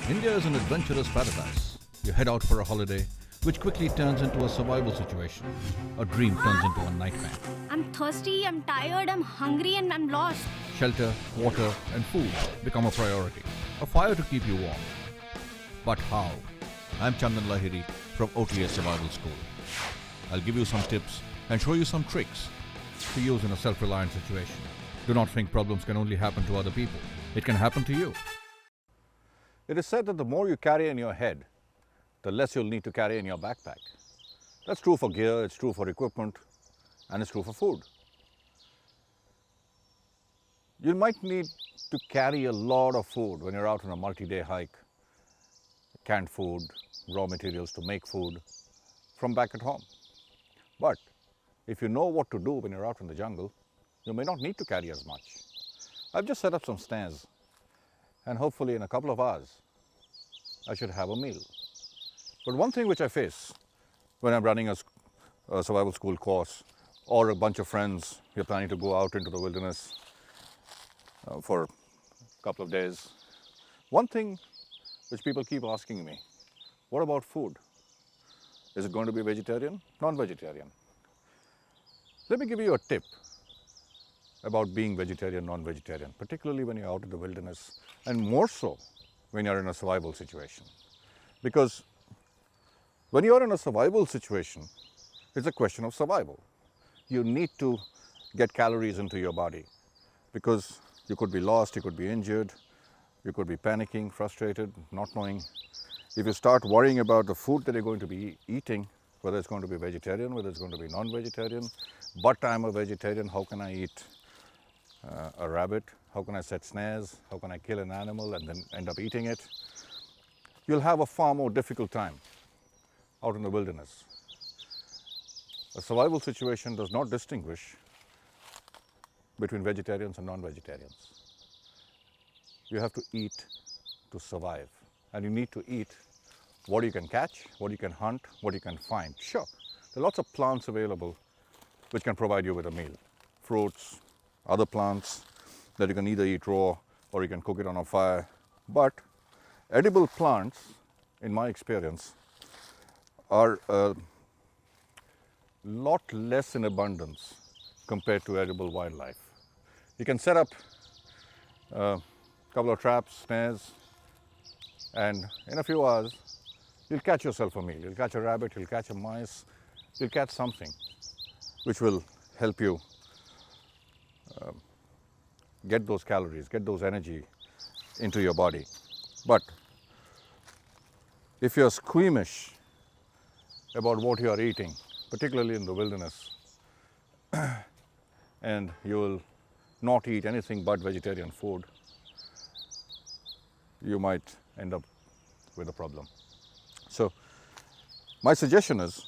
India is an adventurous paradise. You head out for a holiday, which quickly turns into a survival situation. A dream turns into a nightmare. I'm thirsty, I'm tired, I'm hungry, and I'm lost. Shelter, water, and food become a priority. A fire to keep you warm. But how? I'm Chandan Lahiri from OTA Survival School. I'll give you some tips and show you some tricks to use in a self-reliant situation. Do not think problems can only happen to other people. It can happen to you. It is said that the more you carry in your head, the less you'll need to carry in your backpack. That's true for gear, it's true for equipment, and it's true for food. You might need to carry a lot of food when you're out on a multi-day hike, canned food, raw materials to make food from back at home. But if you know what to do when you're out in the jungle, you may not need to carry as much. I've just set up some snares, and hopefully in a couple of hours, I should have a meal. But one thing which I face when I'm running a survival school course, or a bunch of friends, we're planning to go out into the wilderness for a couple of days. One thing which people keep asking me, what about food? Is it going to be vegetarian, non-vegetarian? Let me give you a tip about being vegetarian, non-vegetarian, particularly when you're out in the wilderness, and more so when you're in a survival situation. Because when you're in a survival situation, it's a question of survival. You need to get calories into your body because you could be lost, you could be injured, you could be panicking, frustrated, not knowing. If you start worrying about the food that you're going to be eating, whether it's going to be vegetarian, whether it's going to be non-vegetarian, but I'm a vegetarian, how can I eat a rabbit? How can I set snares? How can I kill an animal and then end up eating it? You'll have a far more difficult time out in the wilderness. A survival situation does not distinguish between vegetarians and non-vegetarians. You have to eat to survive, and you need to eat what you can catch, what you can hunt, what you can find. Sure, there are lots of plants available which can provide you with a meal. Fruits, other plants that you can either eat raw or you can cook it on a fire. But edible plants, in my experience, are a lot less in abundance compared to edible wildlife. You can set up a couple of traps, snares, and in a few hours, you'll catch yourself a meal. You'll catch a rabbit, you'll catch a mice, you'll catch something which will help you get those calories, get those energy into your body. But if you're squeamish about what you are eating, particularly in the wilderness, and you will not eat anything but vegetarian food, you might end up with a problem. So my suggestion is,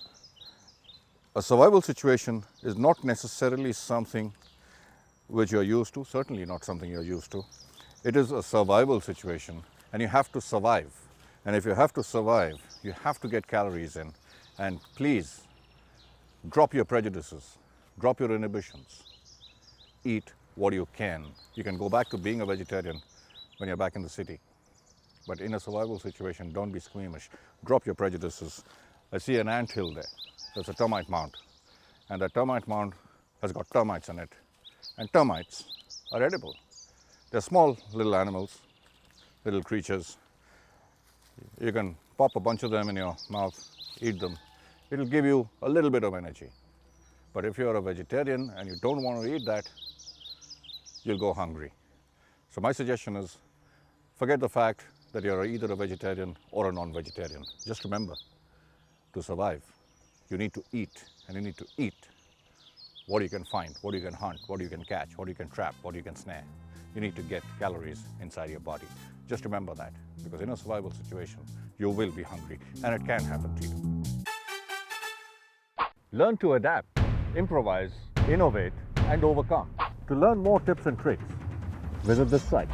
a survival situation is not necessarily something which you're used to, certainly not something you're used to. It is a survival situation, and you have to survive. And if you have to survive, you have to get calories in. And please, drop your prejudices, drop your inhibitions. Eat what you can. You can go back to being a vegetarian when you're back in the city. But in a survival situation, don't be squeamish. Drop your prejudices. I see an anthill there. There's a termite mound. And that termite mound has got termites in it. And termites are edible. They're small little animals, little creatures. You can pop a bunch of them in your mouth, eat them. It'll give you a little bit of energy. But if you're a vegetarian and you don't want to eat that, you'll go hungry. So my suggestion is, forget the fact that you're either a vegetarian or a non-vegetarian. Just remember, to survive, you need to eat, and you need to eat what you can find, what you can hunt, what you can catch, what you can trap, what you can snare. You need to get calories inside your body. Just remember that, because in a survival situation, you will be hungry, and it can happen to you. Learn to adapt, improvise, innovate, and overcome. To learn more tips and tricks, visit this site.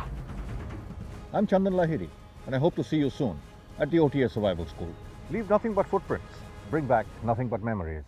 I'm Chandan Lahiri, and I hope to see you soon at the OTA Survival School. Leave nothing but footprints. Bring back nothing but memories.